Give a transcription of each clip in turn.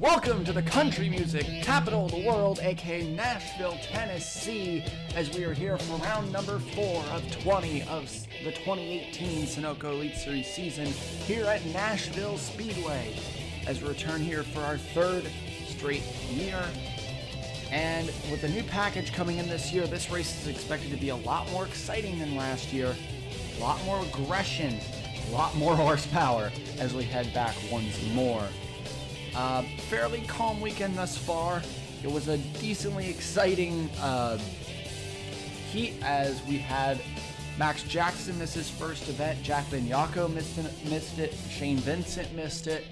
Welcome to the country music capital of the world, aka Nashville, Tennessee, as we are here for round number 4 of 20 of the 2018 Sunoco Elite Series season here at Nashville Speedway, as we return here for our third straight year. And with the new package coming in this year, this race is expected to be a lot more exciting than last year, a lot more aggression, a lot more horsepower as we head back once more. Fairly calm weekend thus far. It was a decently exciting heat as we had Max Jackson miss his first event, Jack Vignacco missed it, Shane Vincent missed it.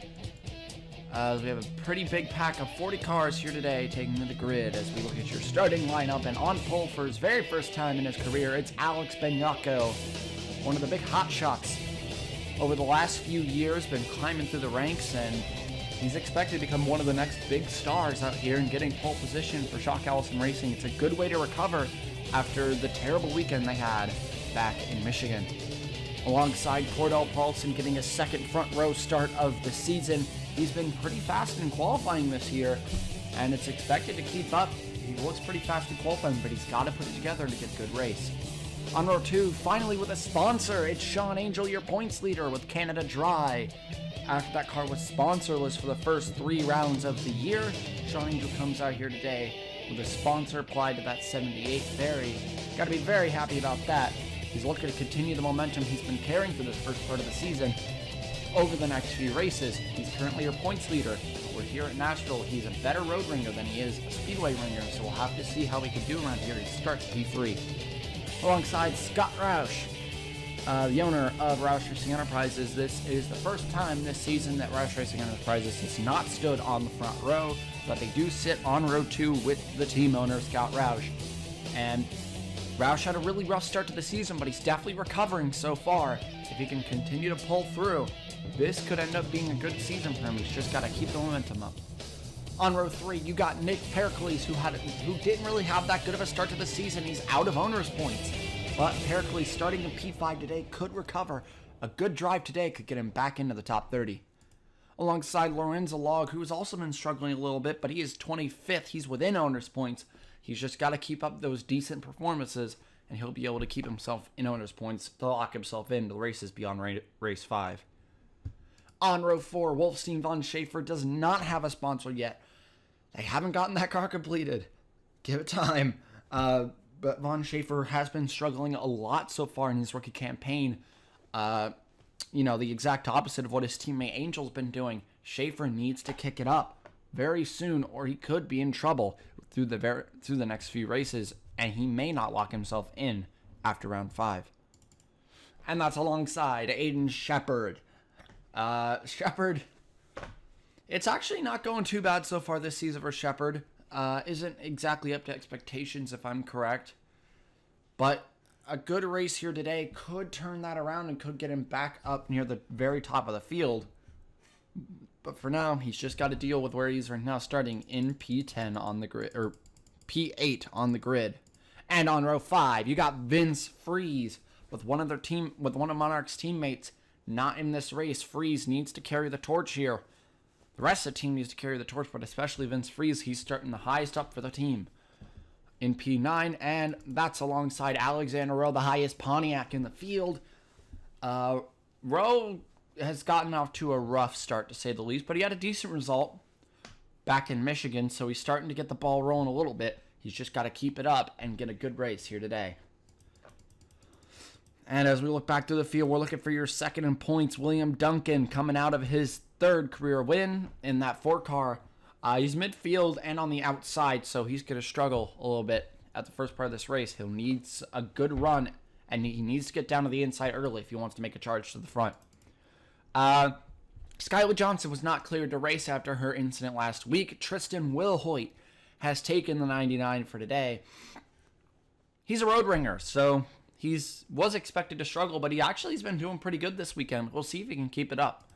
We have a pretty big pack of 40 cars here today taking to the grid as we look at your starting lineup. And on pole for his very first time in his career, it's Alex Vignacco, one of the big hot shots over the last few years, been climbing through the ranks, and he's expected to become one of the next big stars out here and getting pole position for Shock Allison Racing. It's a good way to recover after the terrible weekend they had back in Michigan. Alongside Cordell Paulson getting a second front row start of the season. He's been pretty fast in qualifying this year, and it's expected to keep up. He looks pretty fast in qualifying, but he's got to put it together to get a good race. On row 2, finally with a sponsor, it's Sean Angel, your points leader with Canada Dry. After that car was sponsorless for the first 3 rounds of the year, Sean Angel comes out here today with a sponsor applied to that 78. Got to be very happy about that. He's looking to continue the momentum he's been carrying for this first part of the season over the next few races. He's currently your points leader. We're here at Nashville. He's a better road ringer than he is a speedway ringer, so we'll have to see how he can do around here. He starts P3. Alongside Scott Roush, the owner of Roush Racing Enterprises. This is the first time this season that Roush Racing Enterprises has not stood on the front row, but they do sit on row 2 with the team owner, Scott Roush. And Roush had a really rough start to the season, but he's definitely recovering so far. If he can continue to pull through, this could end up being a good season for him. He's just got to keep the momentum up. On row 3, you got Nick Pericles, who didn't really have that good of a start to the season. He's out of owner's points. But Pericles, starting in P5 today, could recover. A good drive today could get him back into the top 30. Alongside Lorenzo Log, who has also been struggling a little bit, but he is 25th. He's within owner's points. He's just got to keep up those decent performances, and he'll be able to keep himself in owner's points to lock himself into the races beyond race 5. On row 4, Wolfstein von Schaefer does not have a sponsor yet. They haven't gotten that car completed. Give it time. But von Schaefer has been struggling a lot so far in his rookie campaign. The exact opposite of what his teammate Angel's been doing. Schaefer needs to kick it up very soon, or he could be in trouble through the next few races, and he may not lock himself in after round 5. And that's alongside Aiden Shepard. Shepard, it's actually not going too bad so far this season for Shepard. Isn't exactly up to expectations if I'm correct. But a good race here today could turn that around and could get him back up near the very top of the field. But for now, he's just got to deal with where he's right now, starting in P10 on the grid, or P8 on the grid. And on row 5, you got Vince Freeze with one of Monarch's teammates not in this race. Freeze needs to carry the torch here. The rest of the team needs to carry the torch, but especially Vince Freeze. He's starting the highest up for the team in P9, and that's alongside Alexander Rowe, the highest Pontiac in the field. Rowe has gotten off to a rough start, to say the least, but he had a decent result back in Michigan, so he's starting to get the ball rolling a little bit. He's just got to keep it up and get a good race here today. And as we look back through the field, we're looking for your second in points. William Duncan coming out of his 3rd career win in that 4-car. He's midfield and on the outside, so he's going to struggle a little bit at the first part of this race. He'll need a good run, and he needs to get down to the inside early if he wants to make a charge to the front. Skylar Johnson was not cleared to race after her incident last week. Tristan Wilhoit has taken the 99 for today. He's a road ringer, so he was expected to struggle, but he actually has been doing pretty good this weekend. We'll see if he can keep it up.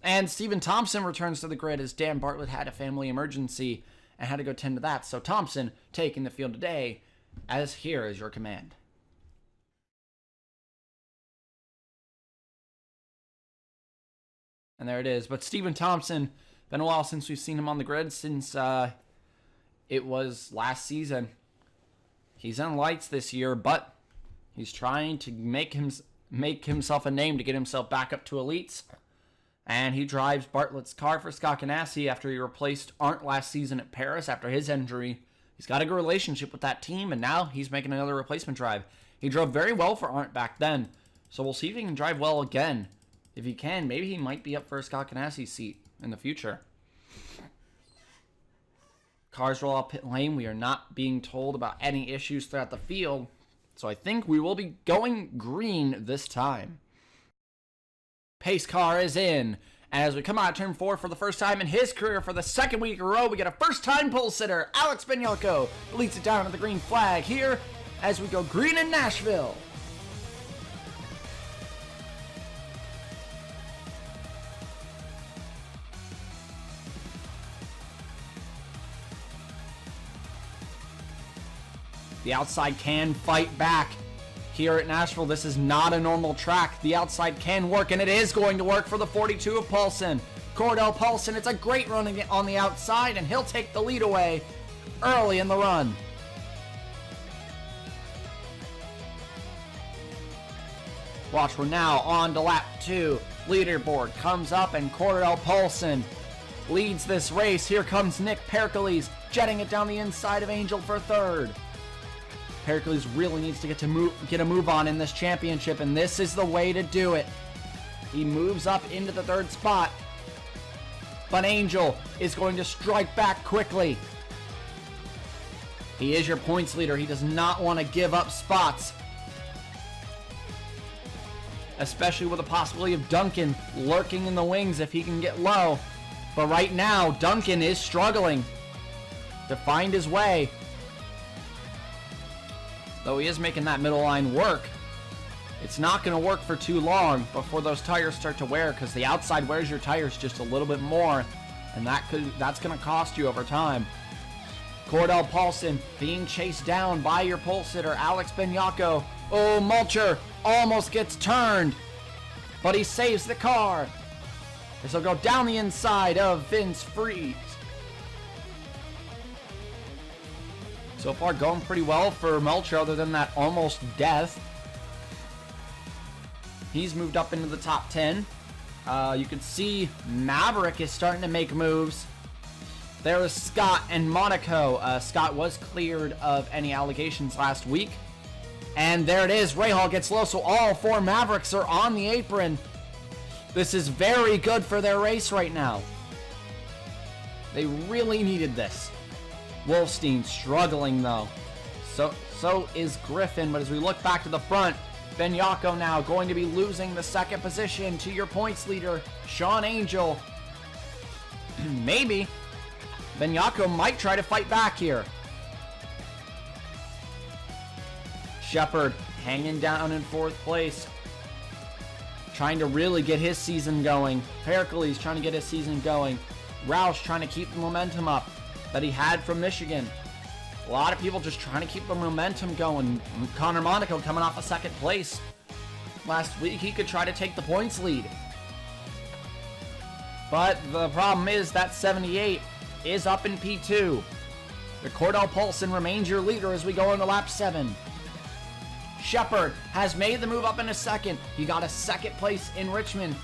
And Stephen Thompson returns to the grid as Dan Bartlett had a family emergency and had to go tend to that. So Thompson taking the field today, as here is your command. And there it is. But Stephen Thompson Been a while since we've seen him on the grid, since it was last season. He's in lights this year, but he's trying to make himself a name to get himself back up to elites. And he drives Bartlett's car for Scott Ganassi after he replaced Arndt last season at Paris after his injury. He's got a good relationship with that team, and now he's making another replacement drive. He drove very well for Arndt back then, so we'll see if he can drive well again. If he can, maybe he might be up for a Scott Ganassi seat in the future. Cars roll out pit lane. We are not being told about any issues throughout the field, so I think we will be going green this time. Pace car is in. As we come out of turn 4 for the first time in his career for the second week in a row, we get a first-time pole sitter. Alex Benyalko leads it down to the green flag here as we go green in Nashville. The outside can fight back. Here at Nashville, this is not a normal track. The outside can work, and it is going to work for the 42 of Paulson. Cordell Paulson, it's a great run on the outside, and he'll take the lead away early in the run. Watch, we're now on to lap 2. Leaderboard comes up, and Cordell Paulson leads this race. Here comes Nick Pericles, jetting it down the inside of Angel for third. Pericles really needs to get a move on in this championship, and this is the way to do it. He moves up into the third spot, but Angel is going to strike back quickly. He is your points leader. He does not want to give up spots, especially with the possibility of Duncan lurking in the wings if he can get low. But right now, Duncan is struggling to find his way. Though he is making that middle line work, it's not going to work for too long before those tires start to wear, because the outside wears your tires just a little bit more, and that's going to cost you over time. Cordell Paulson being chased down by your pole sitter, Alex Benyalko. Oh, Mulcher almost gets turned, but he saves the car. This will go down the inside of Vince Freeze. So far, going pretty well for Melcher, other than that almost death. He's moved up into the top 10. You can see Maverick is starting to make moves. There is Scott and Monaco. Scott was cleared of any allegations last week. And there it is. Rahal gets low, so all 4 Mavericks are on the apron. This is very good for their race right now. They really needed this. Wolfstein struggling though. So is Griffin, but as we look back to the front, Benyalko now going to be losing the second position to your points leader, Sean Angel. Maybe Benyalko might try to fight back here. Shepard hanging down in 4th place, trying to really get his season going. Pericles trying to get his season going. Roush trying to keep the momentum up that he had from Michigan. A lot of people just trying to keep the momentum going. Connor Monaco coming off a 2nd place last week. He could try to take the points lead. But the problem is that 78 is up in P2. The Cordell Paulson remains your leader as we go into lap 7. Shepard has made the move up in a 2nd. He got a 2nd place in Richmond.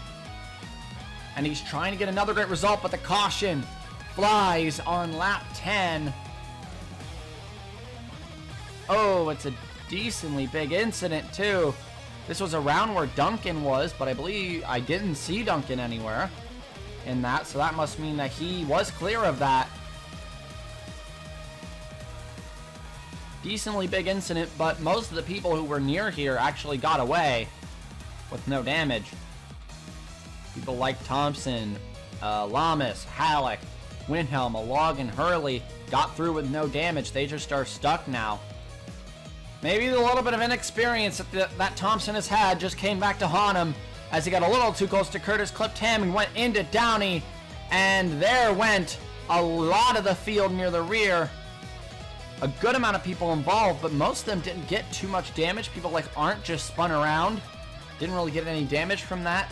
And he's trying to get another great result, but the caution flies on lap 10. Oh, it's a decently big incident too. This was around where Duncan was, but I believe I didn't see Duncan anywhere in that, so that must mean that he was clear of that. Decently big incident, but most of the people who were near here actually got away with no damage. People like Thompson, Lamas, Halleck, Winhelm, Alog, and Hurley got through with no damage. They just are stuck now. Maybe the little bit of inexperience that Thompson has had just came back to haunt him as he got a little too close to Curtis, clipped him, and went into Downey. And there went a lot of the field near the rear. A good amount of people involved, but most of them didn't get too much damage. People like Arndt just spun around. Didn't really get any damage from that.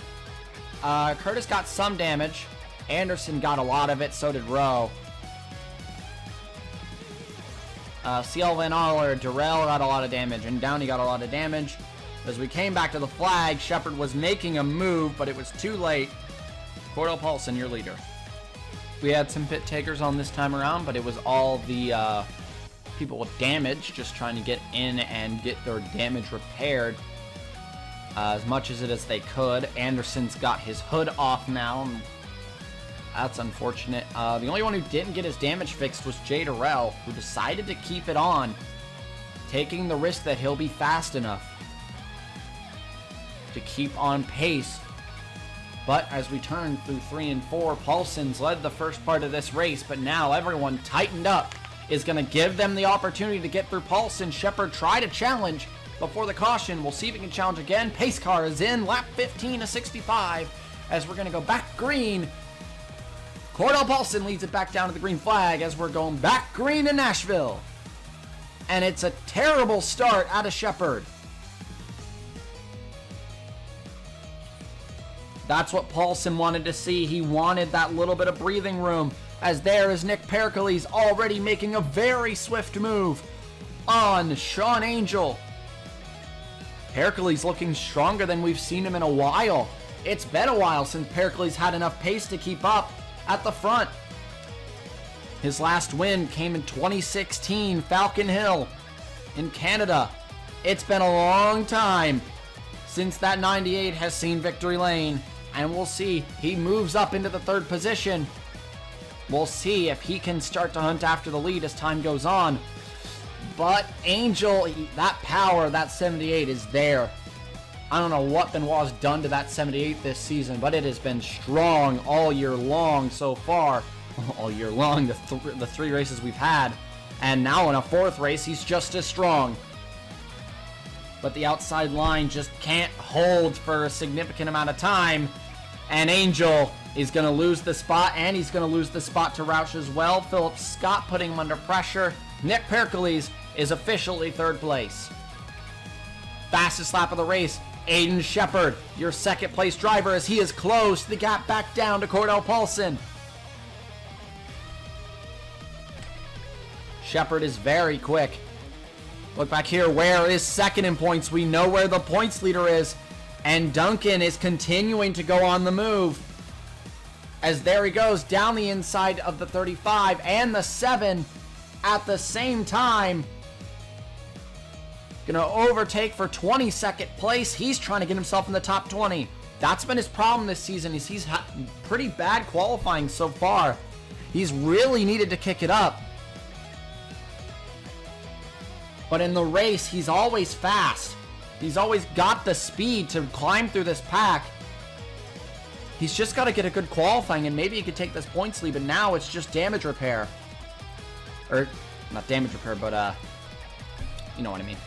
Curtis got some damage, Anderson got a lot of it, so did Rowe. CL Van Aller, Durrell got a lot of damage, and Downey got a lot of damage. As we came back to the flag, Shepard was making a move, but it was too late. Cordell Paulson, your leader. We had some pit takers on this time around, but it was all the people with damage just trying to get in and get their damage repaired as much as they could. Anderson's got his hood off now. That's unfortunate. The only one who didn't get his damage fixed was Jay Durrell, who decided to keep it on, taking the risk that he'll be fast enough to keep on pace. But as we turn through 3 and 4, Paulson's led the first part of this race, but now everyone tightened up is going to give them the opportunity to get through Paulson. Shepard tried to challenge before the caution. We'll see if he can challenge again. Pace car is in, lap 15 to 65, as we're going to go back green. Cordell Paulson leads it back down to the green flag as we're going back green in Nashville. And it's a terrible start out of Shepard. That's what Paulson wanted to see. He wanted that little bit of breathing room, as there is Nick Pericles already making a very swift move on Sean Angel. Pericles looking stronger than we've seen him in a while. It's been a while since Pericles had enough pace to keep up at the front. His last win came in 2016, Falcon Hill in Canada. It's been a long time since that 98 has seen victory lane. And we'll see. He moves up into the 3rd position. We'll see if he can start to hunt after the lead as time goes on. But Angel, that power, that 78 is there. I don't know what Benoit's done to that 78 this season, but it has been strong all year long so far. All year long, the 3 races we've had. And now in a 4th race, he's just as strong. But the outside line just can't hold for a significant amount of time. And Angel is going to lose the spot, and he's going to lose the spot to Roush as well. Philip Scott putting him under pressure. Nick Pericles is officially 3rd place. Fastest lap of the race, Aiden Shepard, your 2nd place driver, as he has closed the gap back down to Cordell Paulson. Shepard is very quick. Look back here, Ware is 2nd in points. We know where the points leader is. And Duncan is continuing to go on the move. As there he goes down the inside of the 35 and the 7 at the same time. Gonna overtake for 22nd place. He's trying to get himself in the top 20. That's been his problem this season, is he's had pretty bad qualifying so far. He's really needed to kick it up. But in the race, he's always fast. He's always got the speed to climb through this pack. He's just got to get a good qualifying, and maybe he could take this points lead, but now it's just damage repair. Or, not damage repair, but, you know what I mean.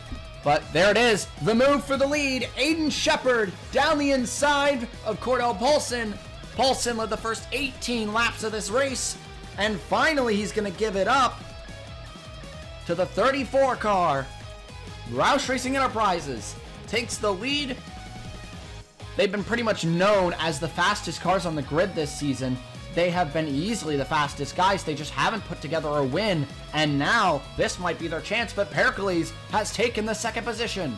But there it is, the move for the lead. Aiden Shepard down the inside of Cordell Paulson. Paulson led the first 18 laps of this race, and finally he's going to give it up to the 34 car. Roush Racing Enterprises takes the lead. They've been pretty much known as the fastest cars on the grid this season. They have been easily the fastest guys. They just haven't put together a win. And now this might be their chance, but Pericles has taken the 2nd position.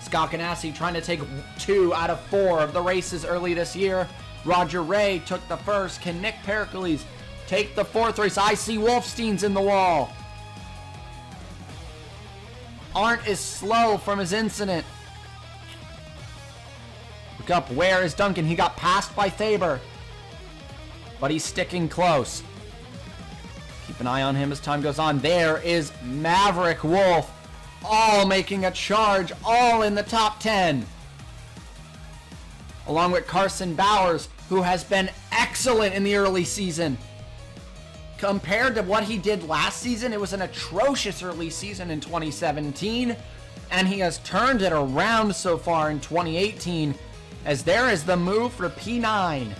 Scott Ganassi trying to take 2 out of 4 of the races early this year. Roger Ray took the 1st. Can Nick Pericles take the 4th race? I see Wolfstein's in the wall. Arndt is slow from his incident. Look up, where is Duncan? He got passed by Thaber, but he's sticking close. Keep an eye on him as time goes on. There is Maverick Wolf, all making a charge, all in the top 10. Along with Carson Bowers, who has been excellent in the early season. Compared to what he did last season, it was an atrocious early season in 2017, and he has turned it around so far in 2018, as there is the move for P9.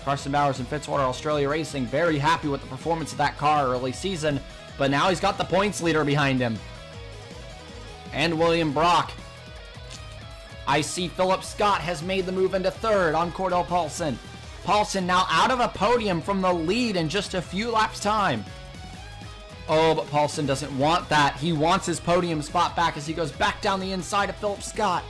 Carson Bowers and Fitzwater Australia Racing very happy with the performance of that car early season, but now he's got the points leader behind him. And William Brock I see Philip Scott has made the move into third on Cordell Paulson. Paulson now out of a podium from the lead in just a few laps time. Oh, but Paulson doesn't want that. He wants his podium spot back as he goes back down the inside of Philip Scott.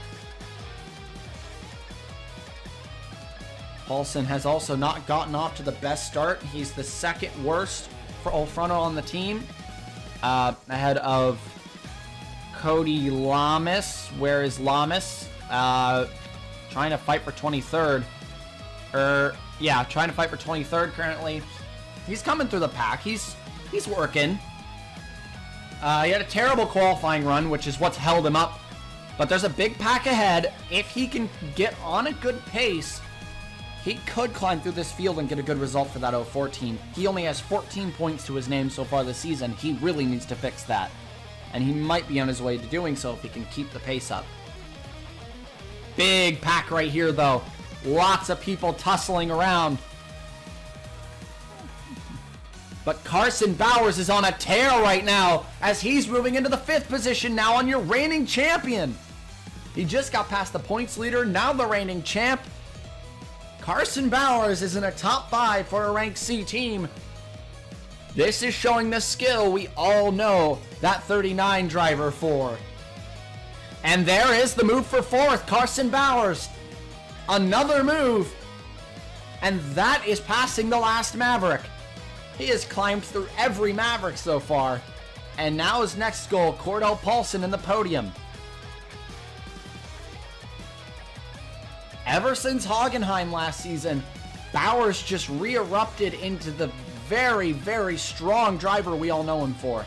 Paulson has also not gotten off to the best start. He's the second worst for Old Frontal on the team. Ahead of Cody Lamas. Where is Lamas? Trying to fight for 23rd. Trying to fight for 23rd currently. He's coming through the pack. He's working. He had a terrible qualifying run, which is what's held him up. But there's a big pack ahead. If he can get on a good pace, he could climb through this field and get a good result for that 014. He only has 14 points to his name so far this season. He really needs to fix that. And he might be on his way to doing so if he can keep the pace up. Big pack right here, though. Lots of people tussling around. But Carson Bowers is on a tear right now as he's moving into the 5th position now on your reigning champion. He just got past the points leader, now the reigning champ. Carson Bowers is in a top 5 for a rank C team. This is showing the skill we all know that 39 driver for. And there is the move for 4th, Carson Bowers. Another move. And that is passing the last Maverick. He has climbed through every Maverick so far. And now his next goal, Cordell Paulson in the podium. Ever since Hockenheim last season, Bowers just re-erupted into the very, very strong driver we all know him for.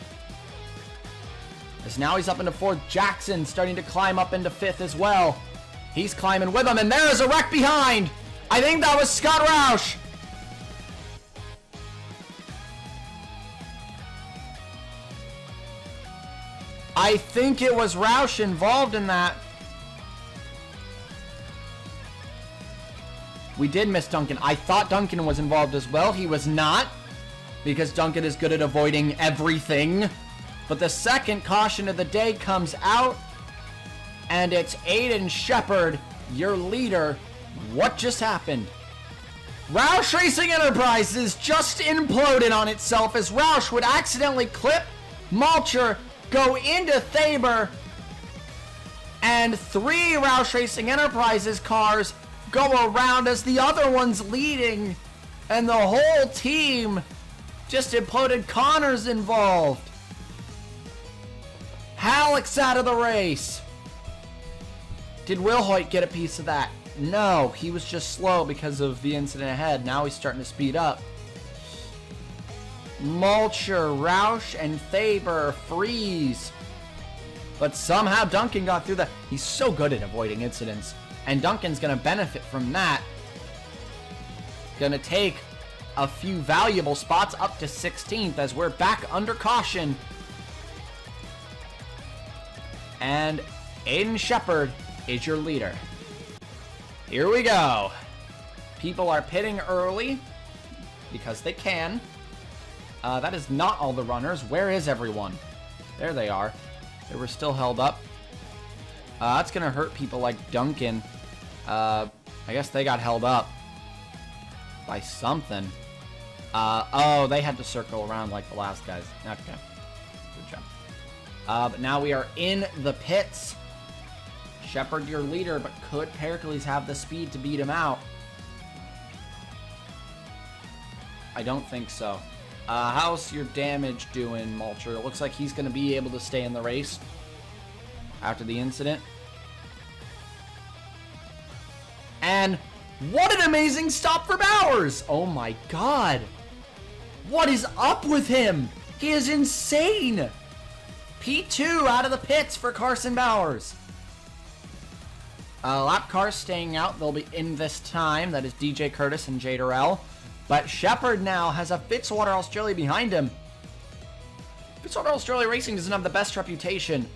As now he's up into 4th. Jackson starting to climb up into 5th as well. He's climbing with him, and there is a wreck behind. I think that was Scott Roush. I think it was Roush involved in that. We did miss Duncan. I thought Duncan was involved as well. He was not, because Duncan is good at avoiding everything. But the second caution of the day comes out, and it's Aiden Shepard, your leader. What just happened? Roush Racing Enterprises just imploded on itself as Roush would accidentally clip Malcher, go into Thaber, and 3 Roush Racing Enterprises cars go around as the other one's leading, and the whole team just imploded. Connor's involved. Halleck's out of the race. Did Will Hoyt get a piece of that? No, he was just slow because of the incident ahead. Now he's starting to speed up. Malcher, Roush, and Thaber freeze. But somehow Duncan got through that. He's so good at avoiding incidents. And Duncan's going to benefit from that. Going to take a few valuable spots up to 16th as we're back under caution. And Aiden Shepard is your leader. Here we go. People are pitting early because they can. That is not all the runners. Where is everyone? There they are. They were still held up. That's going to hurt people like Duncan. I guess they got held up by something. Oh, they had to circle around like the last guys. Okay. Good job. But now we are in the pits. Shepard, your leader, but could Pericles have the speed to beat him out? I don't think so. How's your damage doing, Malcher? It looks like he's going to be able to stay in the race after the incident. And what an amazing stop for Bowers! Oh my god. What is up with him? He is insane! P2 out of the pits for Carson Bowers. Lap cars staying out. They'll be in this time. That is DJ Curtis and Jay Durrell. But Shepard now has a Fitzwater Australia behind him. Fitzwater Australia Racing doesn't have the best reputation,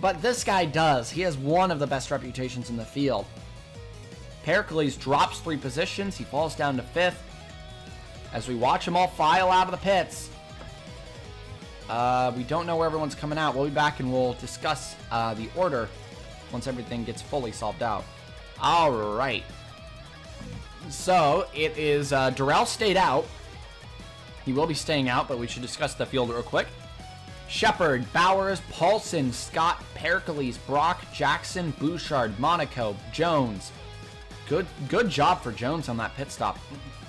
but this guy does. He has one of the best reputations in the field. Pericles drops 3 positions. He falls down to 5th as we watch them all file out of the pits. We don't know where everyone's coming out. We'll be back and we'll discuss the order once everything gets fully solved out. All right. So it is Darrell stayed out. He will be staying out, but we should discuss the field real quick. Shepard, Bowers, Paulson, Scott, Pericles, Brock, Jackson, Bouchard, Monaco, Jones. Good job for Jones on that pit stop.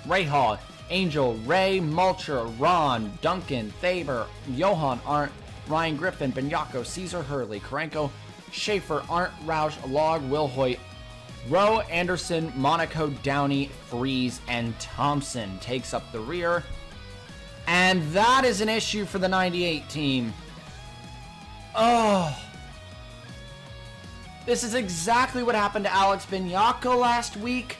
Rahal, Angel, Ray, Mulcher, Ron, Duncan, Thaber, Johan, Arndt, Ryan Griffin, Benyako, Caesar Hurley, Karenko, Schaefer, Arndt, Roush, Log, Wilhoit, Rowe, Anderson, Monaco, Downey, Freeze, and Thompson takes up the rear. And that is an issue for the 98 team. Oh. This is exactly what happened to Alex Benyako last week.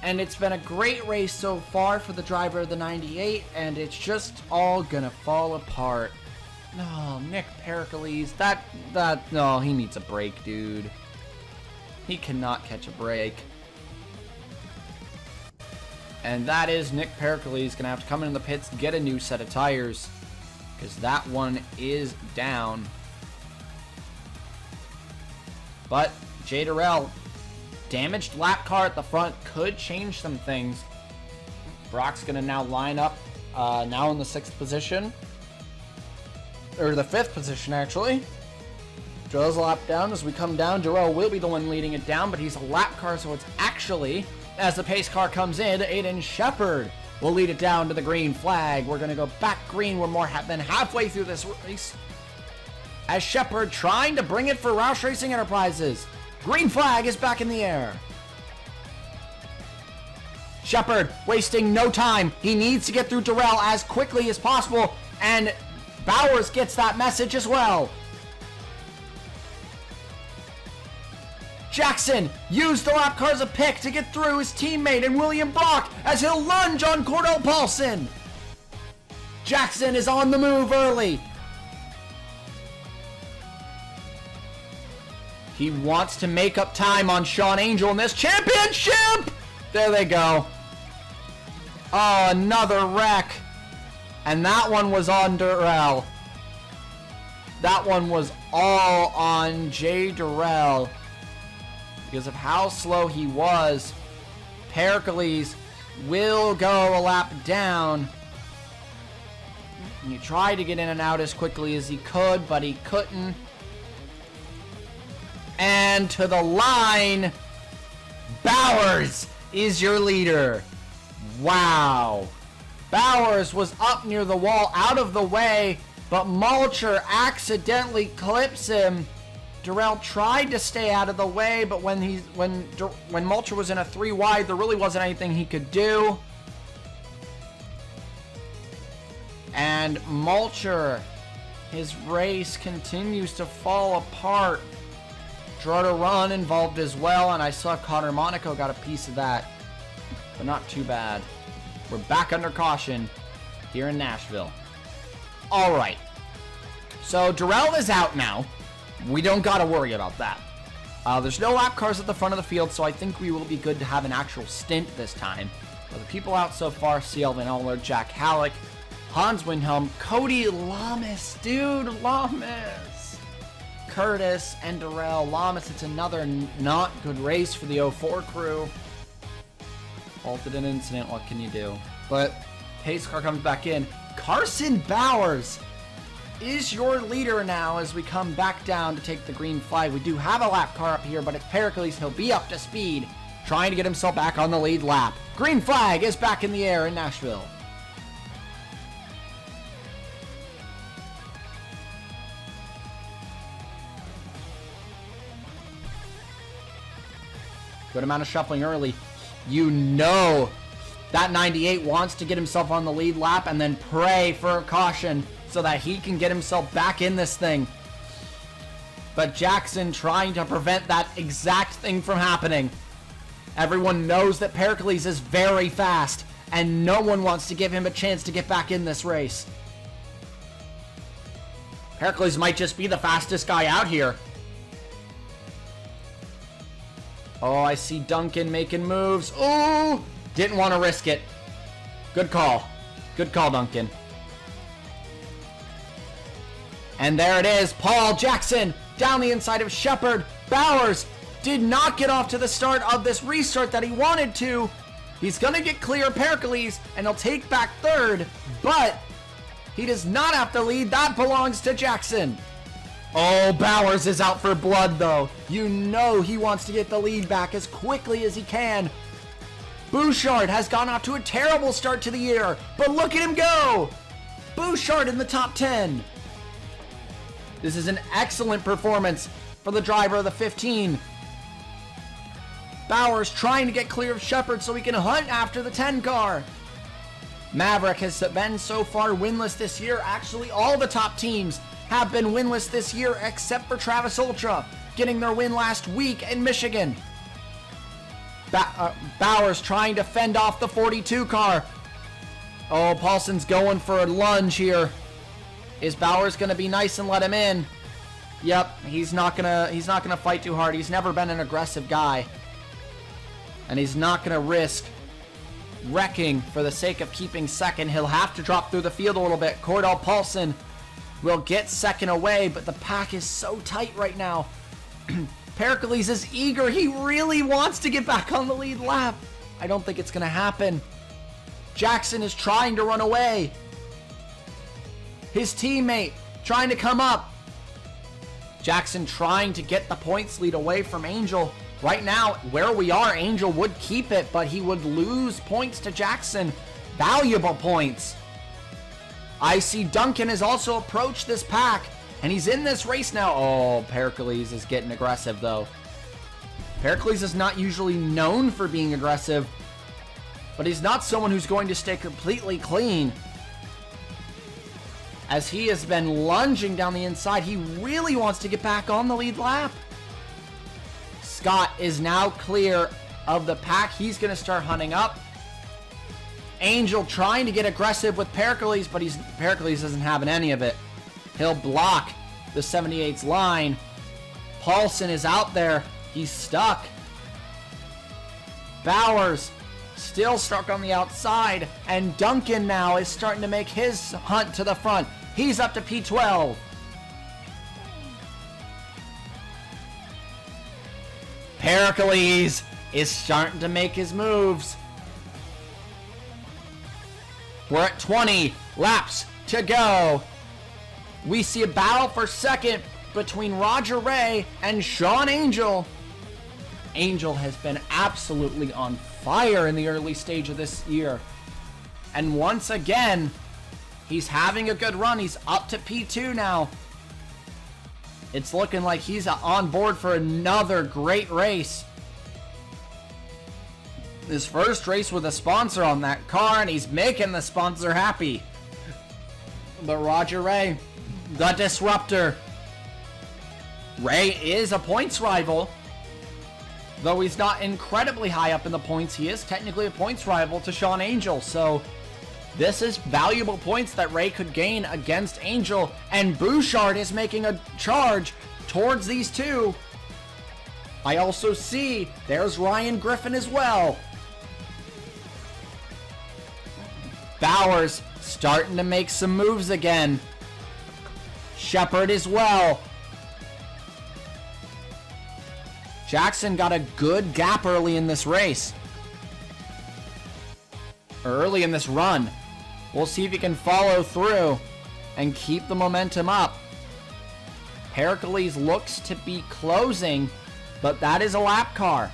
And it's been a great race so far for the driver of the 98, and it's just all gonna fall apart. No, Nick Pericles, no, he needs a break, dude. He cannot catch a break. And that is Nick Pericles gonna have to come in the pits to get a new set of tires, because that one is down. But Jay Darrell, damaged lap car at the front, could change some things. Brock's gonna now line up now in the 6th position, or the 5th position actually. Darrell's a lap down. As we come down, Darrell will be the one leading it down, but he's a lap car, so it's actually, as the pace car comes in, Aiden Shepard will lead it down to the green flag. We're going to go back green. We're more than halfway through this race. As Shepard trying to bring it for Roush Racing Enterprises. Green flag is back in the air. Shepard wasting no time. He needs to get through Darrell as quickly as possible, and Bowers gets that message as well. Jackson used the lap car as a pick to get through his teammate and William Brock as he'll lunge on Cordell Paulson. Jackson is on the move early. He wants to make up time on Sean Angel in this championship. There they go. Oh, another wreck. And that one was on Darrell. That one was all on Jay Darrell. Because of how slow he was, Pericles will go a lap down. And he tried to get in and out as quickly as he could, but he couldn't. And to the line, Bowers is your leader. Wow. Bowers was up near the wall, out of the way, but Mulcher accidentally clips him. Darrell tried to stay out of the way, but when Mulcher was in a 3 wide, there really wasn't anything he could do. And Mulcher, his race continues to fall apart. Gerardo Run involved as well, and I saw Connor Monaco got a piece of that, but not too bad. We're back under caution here in Nashville. All right, so Darrell is out now. We don't got to worry about that. There's no lap cars at the front of the field, so I think we will be good to have an actual stint this time. But the people out so far, C.L. Van Aller, Jack Halleck, Hans Windhelm, Cody Lamas, dude, Lamas, Curtis, and Darrell. Lamas, it's another not good race for the 04 crew. Halted an incident, what can you do? But pace car comes back in. Carson Bowers is your leader now as we come back down to take the green flag. We do have a lap car up here, but it's Pericles. He'll be up to speed, trying to get himself back on the lead lap. Green flag is back in the air in Nashville. Good amount of shuffling early. You know that 98 wants to get himself on the lead lap and then pray for a caution so that he can get himself back in this thing. But Jackson trying to prevent that exact thing from happening. Everyone knows that Pericles is very fast, and no one wants to give him a chance to get back in this race. Pericles might just be the fastest guy out here. Oh, I see Duncan making moves. Ooh, didn't want to risk it. Good call. Good call, Duncan. And there it is. Paul Jackson down the inside of Shepard. Bowers did not get off to the start of this restart that he wanted to. He's going to get clear Pericles, and he'll take back third, but he does not have the lead. That belongs to Jackson. Oh, Bowers is out for blood, though. You know he wants to get the lead back as quickly as he can. Bouchard has gone off to a terrible start to the year, but look at him go. Bouchard in the top 10. This is an excellent performance for the driver of the 15. Bowers trying to get clear of Shepard so he can hunt after the 10 car. Maverick has been so far winless this year. Actually, all the top teams have been winless this year except for Travis Ultra, getting their win last week in Michigan. Bowers trying to fend off the 42 car. Oh, Paulson's going for a lunge here. Is Bowers going to be nice and let him in? Yep, he's not gonna fight too hard. He's never been an aggressive guy. And he's not going to risk wrecking for the sake of keeping second. He'll have to drop through the field a little bit. Cordell Paulson will get second away, but the pack is so tight right now. Pericles is eager. He really wants to get back on the lead lap. I don't think it's going to happen. Jackson is trying to run away. His teammate trying to come up. Jackson trying to get the points lead away from Angel. Right now, where we are, Angel would keep it, but he would lose points to Jackson. Valuable points. I see Duncan has also approached this pack, and he's in this race now. Oh, Pericles is getting aggressive, though. Pericles is not usually known for being aggressive, but he's not someone who's going to stay completely clean. As he has been lunging down the inside, he really wants to get back on the lead lap. Scott is now clear of the pack. He's going to start hunting up. Angel trying to get aggressive with Pericles, but Pericles isn't having any of it. He'll block the 78's line. Paulson is out there. He's stuck. Bowers still stuck on the outside, and Duncan now is starting to make his hunt to the front. He's up to P12. Pericles is starting to make his moves. We're at 20 laps to go. We see a battle for second between Roger Ray and Sean Angel. Angel has been absolutely on fire in the early stage of this year. And once again, he's having a good run. He's up to P2 now. It's looking like he's on board for another great race. His first race with a sponsor on that car, and he's making the sponsor happy. But Roger Ray, the disruptor. Ray is a points rival. Though he's not incredibly high up in the points, he is technically a points rival to Sean Angel. So this is valuable points that Ray could gain against Angel. And Bouchard is making a charge towards these two. I also see there's Ryan Griffin as well. Bowers starting to make some moves again. Shepard as well. Jackson got a good gap early in this race. Early in this run. We'll see if he can follow through and keep the momentum up. Pericles looks to be closing, but that is a lap car.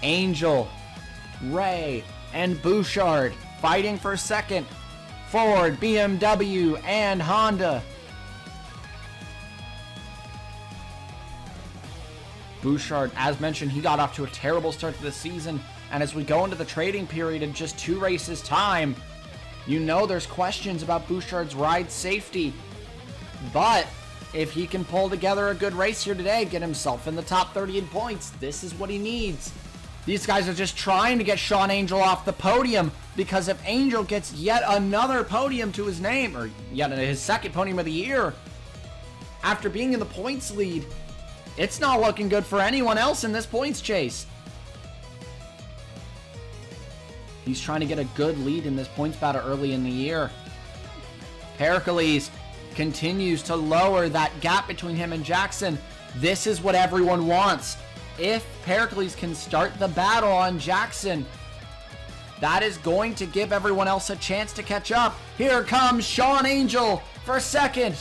Angel, Ray, and Bouchard fighting for second. Ford, BMW, and Honda. Bouchard, as mentioned, he got off to a terrible start to the season. And as we go into the trading period in just 2 races time, you know there's questions about Bouchard's ride safety. But if he can pull together a good race here today, get himself in the top 30 in points, this is what he needs. These guys are just trying to get Sean Angel off the podium, because if Angel gets yet another podium to his name, or yet his second podium of the year, after being in the points lead, it's not looking good for anyone else in this points chase. He's trying to get a good lead in this points battle early in the year. Pericles continues to lower that gap between him and Jackson. This is what everyone wants. If Pericles can start the battle on Jackson, that is going to give everyone else a chance to catch up. Here comes Sean Angel for second.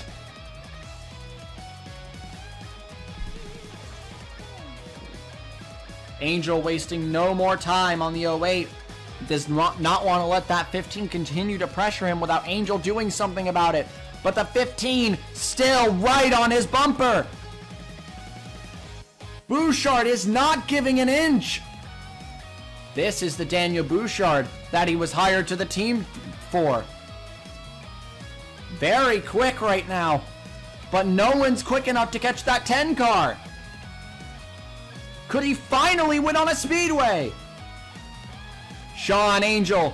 Angel wasting no more time on the 08. Does not want to let that 15 continue to pressure him without Angel doing something about it. But the 15 still right on his bumper. Bouchard is not giving an inch. This is the Daniel Bouchard that he was hired to the team for. Very quick right now, but no one's quick enough to catch that 10 car. Could he finally win on a speedway? Sean Angel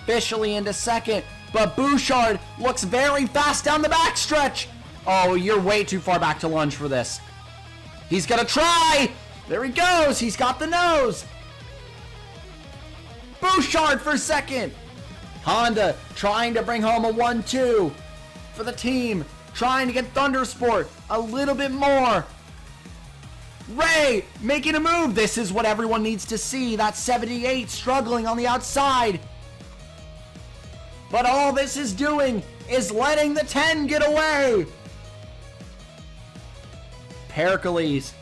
officially into second, but Bouchard looks very fast down the backstretch. Oh, you're way too far back to lunge for this. He's gonna try. There he goes. He's got the nose. Bouchard for second. Honda trying to bring home a 1-2 for the team. Trying to get Thundersport a little bit more. Ray making a move. This is what everyone needs to see. That 78 struggling on the outside. But all this is doing is letting the 10 get away. Pericles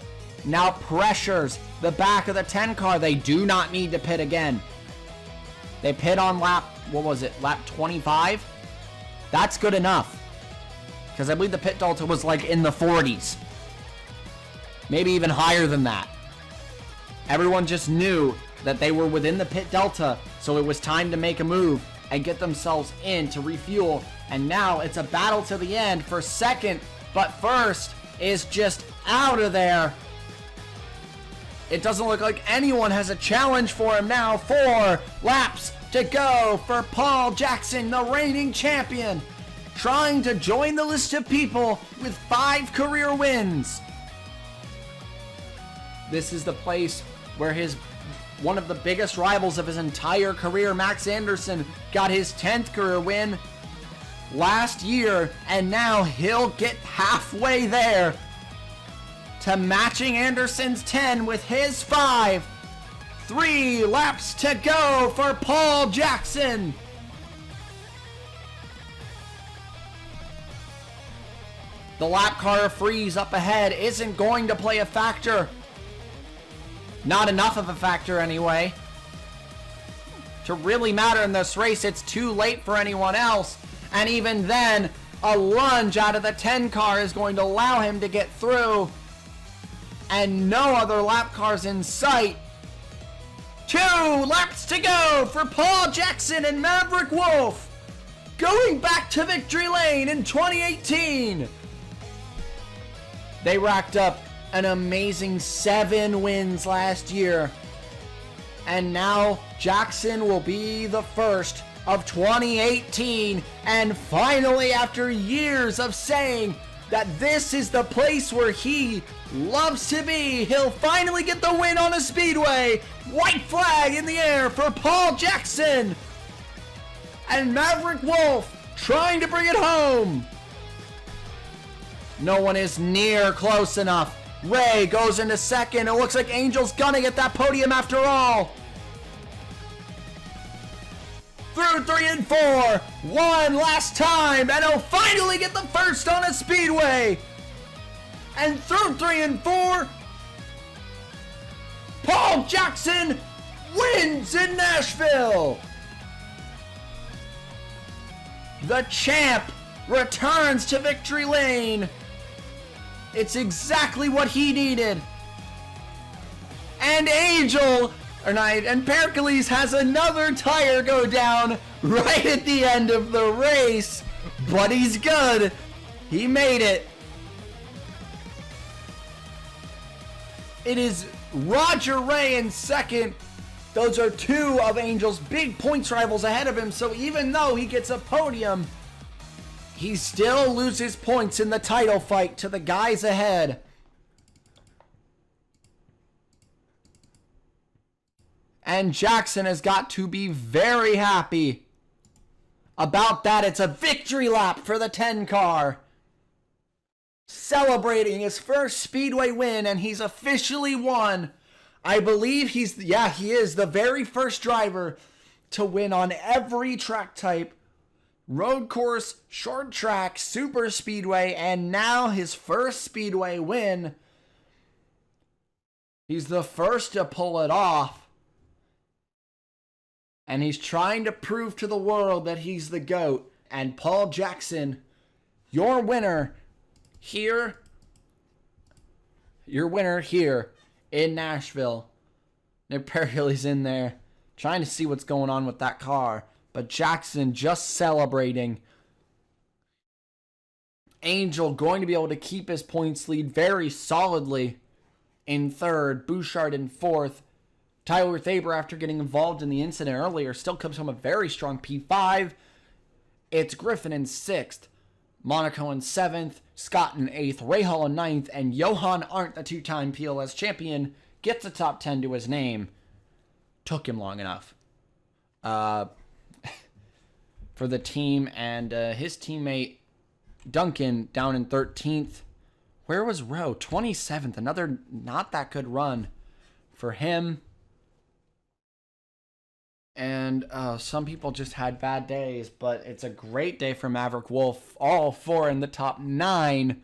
now pressures the back of the 10 car. They do not need to pit again. They pit on lap, what was it, lap 25? That's good enough. Because I believe the pit delta was like in the 40s. Maybe even higher than that. Everyone just knew that they were within the pit delta, so it was time to make a move and get themselves in to refuel. And now it's a battle to the end for second, but first is just out of there. It doesn't look like anyone has a challenge for him now. 4 laps to go for Paul Jackson, the reigning champion, trying to join the list of people with 5 career wins. This is the place where one of the biggest rivals of his entire career, Max Anderson, got his 10th career win last year, and now he'll get halfway there to matching Anderson's 10 with his 5. 3 laps to go for Paul Jackson. The lap car freeze up ahead isn't going to play a factor. Not enough of a factor anyway to really matter in this race. It's too late for anyone else. And even then, a lunge out of the 10 car is going to allow him to get through. And no other lap cars in sight. 2 laps to go for Paul Jackson and Maverick Wolf, going back to victory lane in 2018. They racked up an amazing 7 wins last year. And now Jackson will be the first of 2018. And finally, after years of saying that this is the place where he loves to be, he'll finally get the win on a speedway. White flag in the air for Paul Jackson. And Maverick Wolf trying to bring it home. No one is near close enough. Ray goes into second. It looks like Angel's gonna get that podium after all. Through 3 and 4. One last time. And he'll finally get the first on a speedway. And through 3 and 4. Paul Jackson wins in Nashville. The champ returns to victory lane. It's exactly what he needed. And and Pericles has another tire go down right at the end of the race. But he's good. He made it. It is Roger Ray in second. Those are 2 of Angel's big points rivals ahead of him. So even though he gets a podium, he still loses points in the title fight to the guys ahead. And Jackson has got to be very happy About that, it's a victory lap for the 10 car. Celebrating his first Speedway win, and he's officially won. I believe he is the very first driver to win on every track type. Road course, short track, super speedway, and now his first Speedway win. He's the first to pull it off. And he's trying to prove to the world that he's the GOAT. And Paul Jackson, your winner here in Nashville. Nick Pergolesi's in there trying to see what's going on with that car. But Jackson just celebrating. Angel going to be able to keep his points lead very solidly in third. Bouchard in fourth. Tyler Thaber, after getting involved in the incident earlier, still comes from a very strong P5. It's Griffin in sixth. Monaco in seventh. Scott in eighth. Rahal in ninth. And Johan Arndt, the two-time PLS champion, gets a top 10 to his name. Took him long enough. For the team, and his teammate Duncan down in 13th. Where was Rowe? 27th. Another not that good run for him. And some people just had bad days, but it's a great day for Maverick Wolf. All four in the top 9.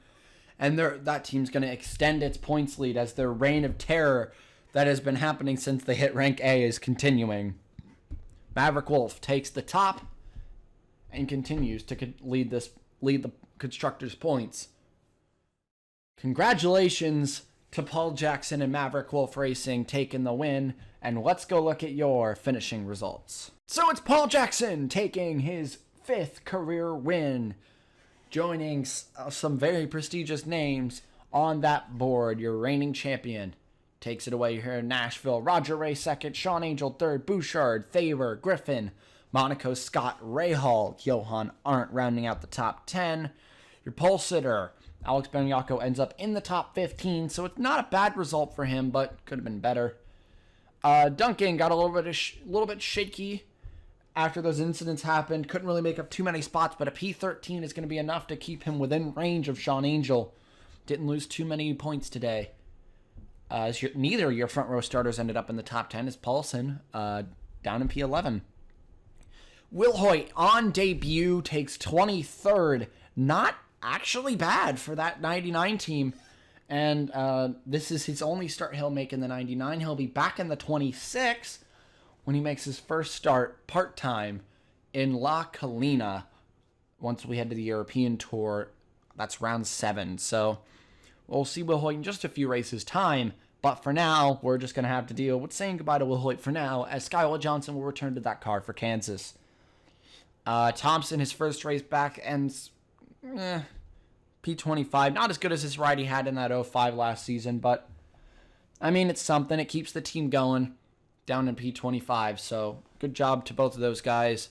And that team's going to extend its points lead as their reign of terror that has been happening since they hit rank A is continuing. Maverick Wolf takes the top and continues to lead the constructors' points. Congratulations to Paul Jackson and Maverick Wolf Racing taking the win, and let's go look at your finishing results. So it's Paul Jackson taking his 5th career win, joining some very prestigious names on that board. Your reigning champion takes it away here in Nashville. Roger Ray second, Sean Angel third, Bouchard, Thaber, Griffin, Monaco, Scott, Rahal, Johan Arndt rounding out the top 10. Your pole sitter, Alex Beniaco, ends up in the top 15, so it's not a bad result for him, but could have been better. Duncan got a little bit shaky after those incidents happened. Couldn't really make up too many spots, but a P13 is going to be enough to keep him within range of Sean Angel. Didn't lose too many points today. Neither of your front row starters ended up in the top 10 as Paulson down in P11. Will Hoyt on debut takes 23rd. Not actually bad for that 99 team. And this is his only start he'll make in the 99. He'll be back in the 26 when he makes his first start part-time in La Colina once we head to the European Tour. That's round 7. So we'll see Will Hoyt in just a few races' time. But for now, we're just going to have to deal with saying goodbye to Will Hoyt for now, as Skylar Johnson will return to that car for Kansas. Thompson, his first race back, ends P25. Not as good as his ride he had in that 05 last season, but I mean, it's something. It keeps the team going down in P25. So good job to both of those guys.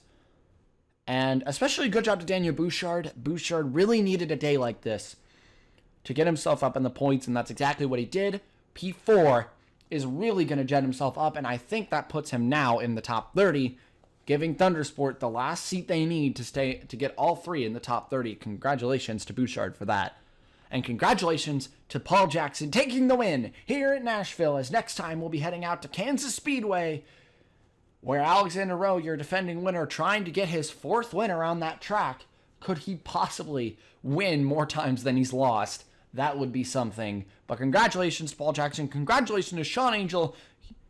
And especially good job to Daniel Bouchard. Bouchard really needed a day like this to get himself up in the points, and that's exactly what he did. P4 is really going to jet himself up, and I think that puts him now in the top 30, giving Thundersport the last seat they need to get all 3 in the top 30. Congratulations to Bouchard for that. And congratulations to Paul Jackson taking the win here at Nashville, as next time we'll be heading out to Kansas Speedway, where Alexander Rowe, your defending winner, trying to get his 4th win around that track. Could he possibly win more times than he's lost? That would be something. But congratulations to Paul Jackson. Congratulations to Sean Angel,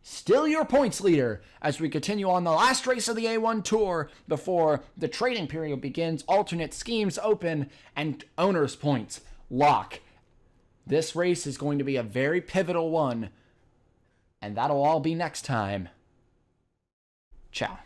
still your points leader, as we continue on the last race of the A1 Tour before the trading period begins. Alternate schemes open and owners' points lock. This race is going to be a very pivotal one, and that'll all be next time. Ciao.